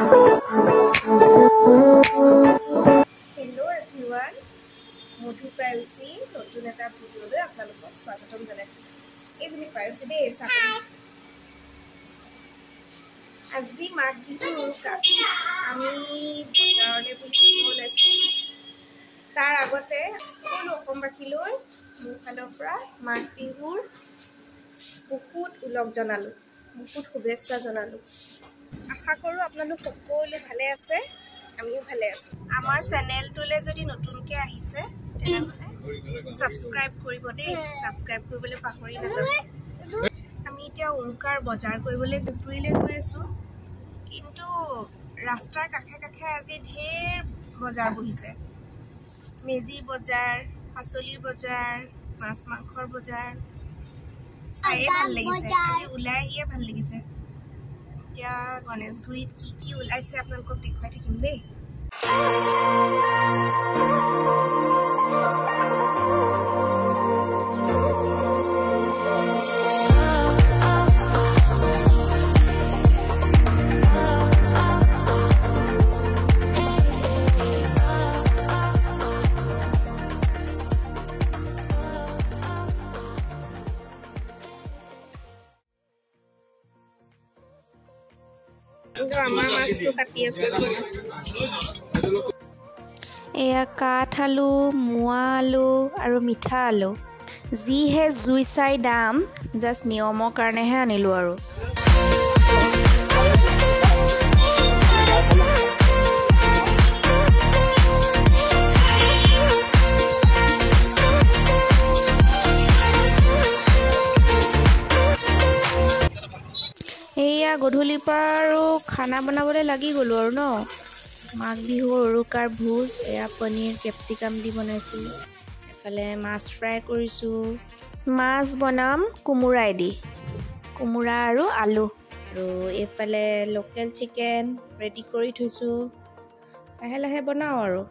Hello everyone, Motu Privacy, নতুন এটা ভিডিঅ'লৈ আপোনালোকক স্বাগতম জনাইছোঁ। এইখিনি প্ৰাইভেচি দেই আজি মাঘ বিহুৰ উৰুকা আমি বজাৰলৈ বুলি ওলাইছোঁ। তাৰ আগতে সকলো অসমবাসীলৈ মোৰ ফালৰ পৰা মাঘ বিহুৰ বহুত উলগ জনালোঁ, বহুত শুভেচ্ছা জনালোঁ। আশা কৰোঁ আপোনালোক সকলো ভালে আছে, আমিও ভালে আছোঁ। আমাৰ চেনেলটোলৈ যদি নতুনকৈ আহিছে তেনেহ'লে ছাবস্ক্ৰাইব কৰিব দেই, ছাবস্ক্ৰাইব কৰিবলৈ পাহৰি নাযাব। আমি এতিয়া উৰুকাৰ বজাৰ কৰিবলৈ গজগুৰিলৈ গৈ আছোঁ, কিন্তু ৰাস্তাৰ কাষে কাষে আজি ঢেৰ বজাৰ বহিছে। মেজি বজাৰ, পাচলিৰ বজাৰ, মাছ মাংসৰ বজাৰ চায়ে ভাল লাগিছে, আজি ওলাই আহিয়ে ভাল লাগিছে। এতিয়া গণেশগুৰিত কি কি ওলাইছে আপোনালোকক দেখুৱাই থাকিম দেই। আমাৰ মাছটো কাটি আছে। এয়া কাঠ আলু, মোৱা আলু আৰু মিঠা আলু, যিহে জুই চাই দাম, জাষ্ট নিয়মৰ কাৰণেহে আনিলোঁ আৰু। এয়া গধূলিৰ পৰা আৰু খানা বনাবলৈ লাগি গ'লোঁ আৰু ন। মাঘ বিহুৰ উৰুকাৰ ভোজ, এয়া পনীৰ কেপচিকাম দি বনাইছোঁ। এফালে মাছ ফ্ৰাই কৰিছোঁ। মাছ বনাম কোমোৰাই দি, কোমোৰা আৰু আলু। আৰু এইফালে লোকেল চিকেন ৰেডি কৰি থৈছোঁ, লাহে লাহে বনাওঁ আৰু।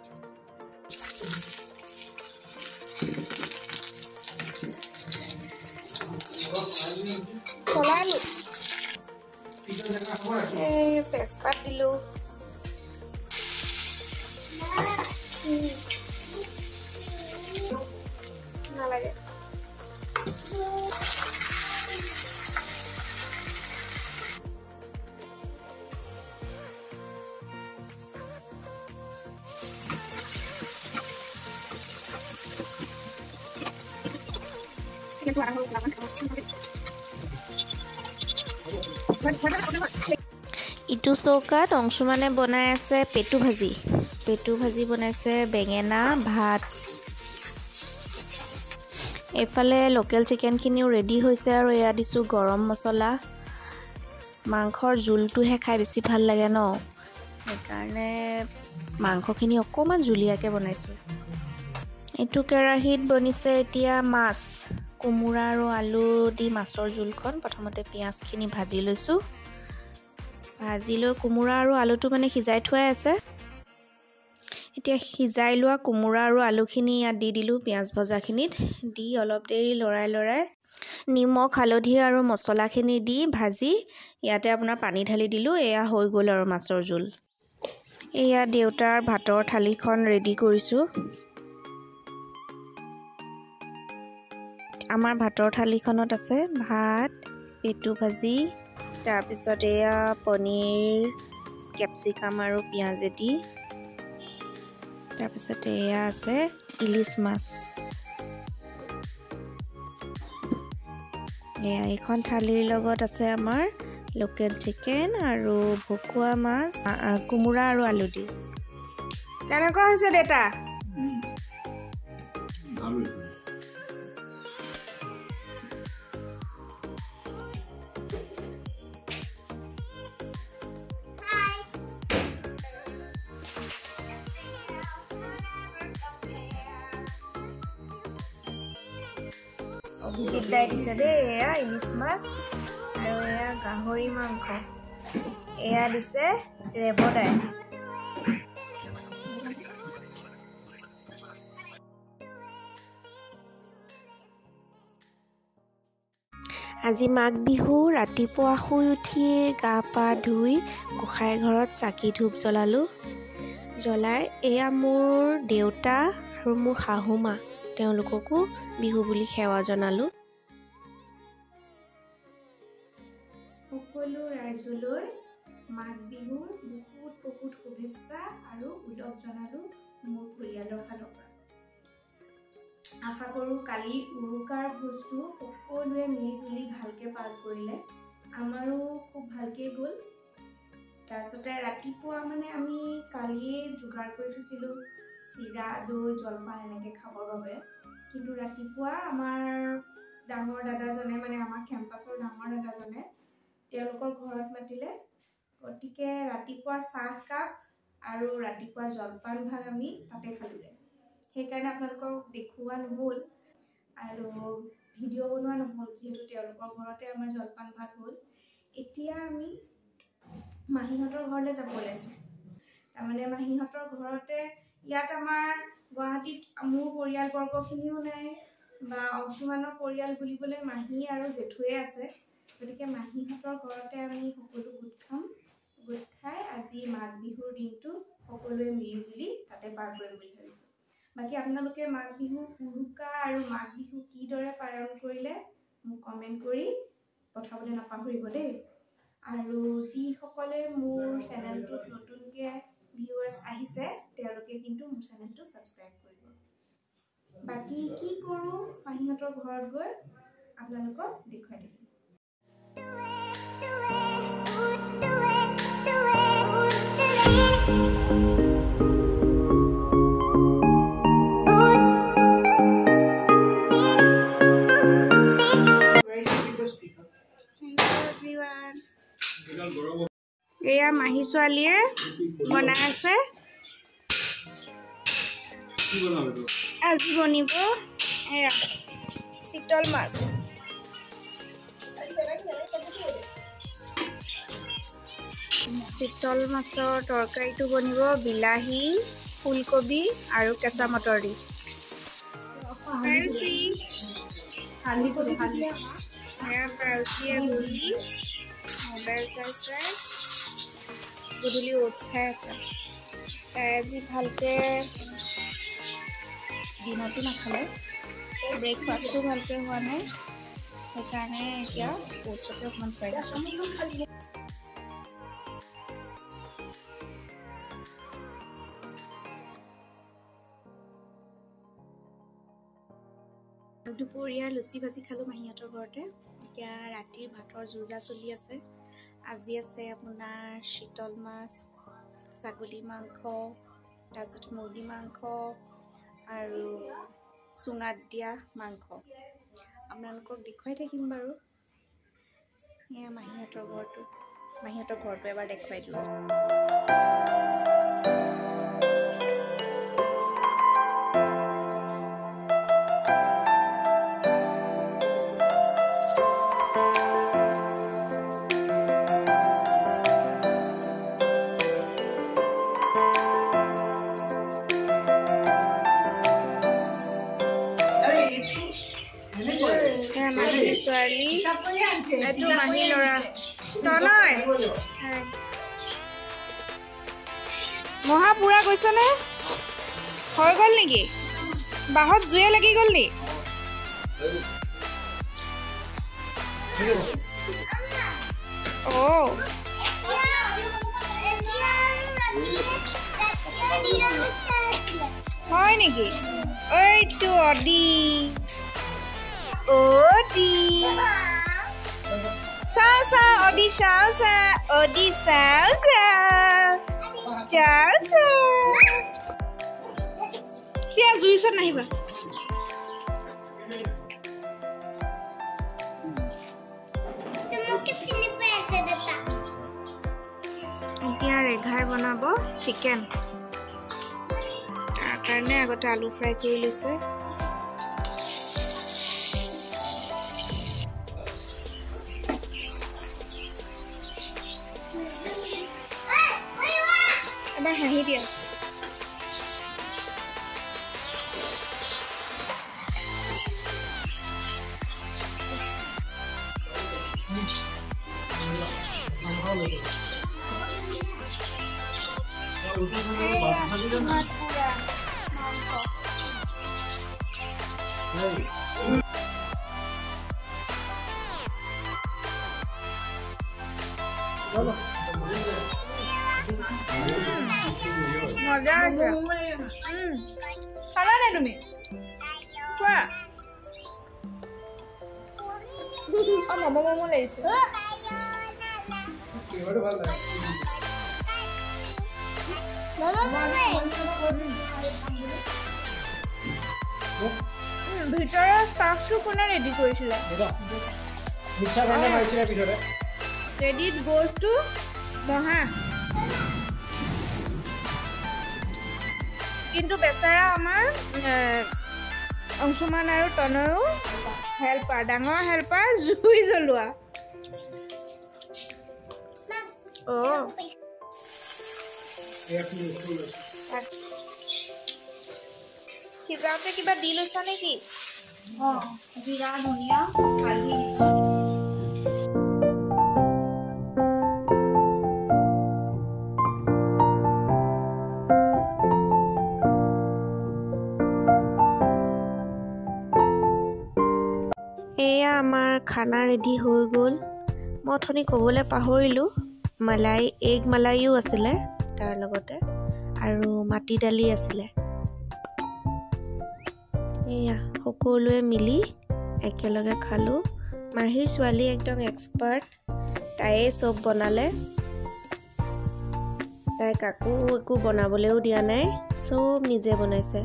চলালোঁ, তেজপাত দিলোঁ, নালাগে ইটো চৌকাত অংশুমানে বনাই আছে পেটু ভাজি। পেটু ভাজি বনাইছে, বেঙেনা, ভাত। এইফালে লোকেল চিকেনখিনিও ৰেডি হৈছে আৰু এয়া দিছোঁ গৰম মছলা। মাংসৰ জোলটোহে খাই বেছি ভাল লাগে ন, সেইকাৰণে মাংসখিনি অকণমান জুলীয়াকৈ বনাইছোঁ। এইটো কেৰাহীত বনিছে এতিয়া মাছ, কোমোৰা আৰু আলু দি মাছৰ জোলখন। প্ৰথমতে পিঁয়াজখিনি ভাজি লৈছোঁ, ভাজি লৈ কোমোৰা আৰু আলুটো মানে সিজাই থোৱাই আছে। এতিয়া সিজাই লোৱা কোমোৰা আৰু আলুখিনি ইয়াত দি দিলোঁ পিঁয়াজ ভজাখিনিত, দি অলপ দেৰি লৰাই নিমখ হালধি আৰু মছলাখিনি দি ভাজি ইয়াতে আপোনাৰ পানী ঢালি দিলোঁ। এয়া হৈ গ'ল আৰু মাছৰ জোল। এয়া দেউতাৰ ভাতৰ থালিখন ৰেডি কৰিছোঁ। আমাৰ ভাতৰ থালিখনত আছে ভাত, পেটু ভাজি, তাৰপিছত এয়া পনীৰ কেপচিকাম আৰু পিঁয়াজেদি, তাৰপিছত এয়া আছে ইলিচ মাছ। এয়া এইখন থালিৰ লগত আছে আমাৰ লোকেল চিকেন আৰু ভকুৱা মাছ, কোমোৰা আৰু আলু দি। কেনেকুৱা হৈছে দেউতা? অভিজিত দাই দিছে দেই, এয়া ইলিচ মাছ আৰু এয়া গাহৰি মাংস, এয়া দিছে ৰেবদাই। আজি মাঘ বিহু ৰাতিপুৱা শুই উঠি গা পা ধুই গোসাঁই ঘৰত চাকি ধূপ জ্বলাই এয়া মোৰ দেউতা আৰু মোৰ শাহু মা তেওঁলোককো বিহু বুলি সেৱা জনালোঁ। সকলো ৰাইজলৈ মাঘ বিহুৰ বহুত বহুত শুভেচ্ছা আৰু উলগ জনালোঁ মোৰ পৰিয়ালৰ ফালৰ পৰা। আশা কৰোঁ কালি উৰুকাৰ বস্তু সকলোৱে মিলিজুলি ভালকৈ পালন কৰিলে। আমাৰো খুব ভালকৈ গ'ল। তাৰপিছতে ৰাতিপুৱা আমি কালিয়ে যোগাৰ কৰি থৈছিলোঁ চিৰা দৈ জলপান এনেকৈ খাবৰ বাবে। কিন্তু ৰাতিপুৱা আমাৰ ডাঙৰ দাদাজনে আমাৰ কেম্পাছৰ ডাঙৰ দাদাজনে তেওঁলোকৰ ঘৰত মাতিলে। গতিকে ৰাতিপুৱা চাহকাপ আৰু ৰাতিপুৱা জলপান ভাগ আমি তাতে খালোঁগৈ। সেইকাৰণে আপোনালোকক দেখুওৱা নহ'ল আৰু ভিডিঅ' বনোৱা নহ'ল, যিহেতু তেওঁলোকৰ ঘৰতে আমাৰ জলপান ভাগ হ'ল। এতিয়া আমি মাহীহঁতৰ ঘৰলৈ যাব ওলাইছোঁ। তাৰমানে মাহীহঁতৰ ঘৰতে ইয়াত আমাৰ গুৱাহাটীত মোৰ পৰিয়ালবৰ্গখিনিও নাই বা অংশুমানৰ পৰিয়াল বুলিবলৈ মাহী আৰু জেঠুৱে আছে। গতিকে মাহীহঁতৰ ঘৰতে আমি সকলো গোট খাম। গোট খাই আজি মাঘ বিহুৰ দিনটো সকলোৱে মিলিজুলি তাতে পাৰ কৰিম বুলি ভাবিছোঁ। বাকী আপোনালোকে মাঘ বিহু উৰুকা আৰু মাঘ বিহু কিদৰে পালন কৰিলে মোক কমেণ্ট কৰি পঠাবলৈ নাপাহৰিব দেই। আৰু যিসকলে মোৰ চেনেলটোত নতুনকৈ ভিউৱাৰ্ছ আহিছে তেওঁলোকে কিন্তু মোৰ চেনেলটো ছাবস্ক্ৰাইব কৰিব। বাকী কি কৰোঁ মাহীহঁতৰ ঘৰত গৈ আপোনালোকক দেখুৱাই থাকিম। এয়া মাহী ছোৱালীয়ে বনাই আছে। আজি বনিব এয়া চিতল মাছ। চিতল মাছৰ তৰকাৰীটো বনিব বিলাহী, ফুলকবি আৰু কেঁচা মটৰ দি। মোবাইল চাই গধূলি ওটছ খাই আছে। তাই আজি ভালকৈ দিনতো নাখালে, ব্ৰেকফাষ্টটো ভালকৈ হোৱা নাই, সেইকাৰণে এতিয়া ওটছকে অকণমান খুৱাই দিছোঁ। দুপৰীয়া লুচি ভাজি খালোঁ মাহীহঁতৰ ঘৰতে। এতিয়া ৰাতিৰ ভাতৰ যোজা চলি আছে। আজি আছে আপোনাৰ চিতল মাছ, ছাগলী মাংস, তাৰপিছত মুৰ্গী মাংস আৰু চুঙাত দিয়া মাংস। আপোনালোকক দেখুৱাই থাকিম বাৰু। এয়া মাহীহঁতৰ ঘৰটো এবাৰ দেখুৱাই দিওঁ। সুৱালি এইটো মাহী ল'ৰা তনয় মহা পুৰা গৈছেনে? হৈ গ'ল নেকি? বাহত জুয়ে লাগি গ'ল নি? হয় নেকি? এইটো অদি Salsa, Odi salsa, Odi salsa, salsa. Sia zuisot nahi ba? এতিয়া ৰেঘাই বনাব চিকেন। তাৰ কাৰণে আগতে আলু ফ্ৰাই কৰি লৈছে। এবাৰ হাঁহি দিয়া। মজা আছে খালা নাই তুমি কোৱা মম লাগিছে ভিতৰৰ ষ্টাফটো কোনে ৰেডি কৰিছিলে ৰেডিত বস্তু মহা কিন্তু বেচাৰা আমাৰ অংশুমান আৰু তনৰো হেল্পাৰ ডাঙৰ হেল্পাৰ জুই জ্বলোৱা সিজাওঁতে কিবা দি লৈছা নেকি জিৰা ধনিয়া হালধি এয়া আমাৰ খানা ৰেডি হৈ গ'ল মই অথনি ক'বলৈ পাহৰিলোঁ এগ মালাইও আছিলে তাৰ লগতে আৰু মাটি দালি আছিলে এয়া সকলোৱে মিলি একেলগে খালোঁ মাহিৰ ছোৱালী একদম এক্সপাৰ্ট তাইয়ে চব বনালে তাই কাকো একো বনাবলৈও দিয়া নাই চব নিজে বনাইছে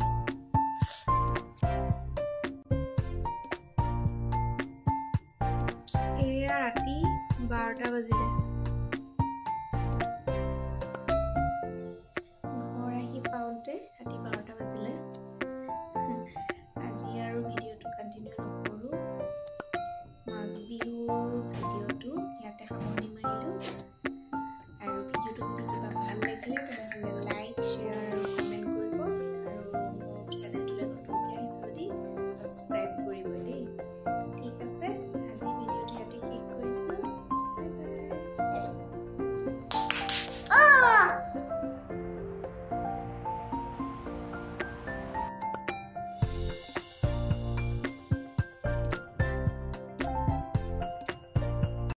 এয়া ৰাতি 12টা বাজিলে ঘৰ আহি পাওঁতে ৰাতি 12টা বাজিলে আজি আৰু ভিডিঅ'টো কণ্টিনিউ নকৰোঁ মাঘ বিহুৰ ভিডিঅ'টো ইয়াতে সামৰণি মাৰিলোঁ আৰু ভিডিঅ'টো যদি কিবা ভাল লাগিলে তেনেহ'লে লাইক শ্বেয়াৰ আৰু কমেণ্ট কৰিব আৰু মোৰ চেনেলটোলৈ নতুনকৈ আহিছে যদি ছাবস্ক্ৰাইব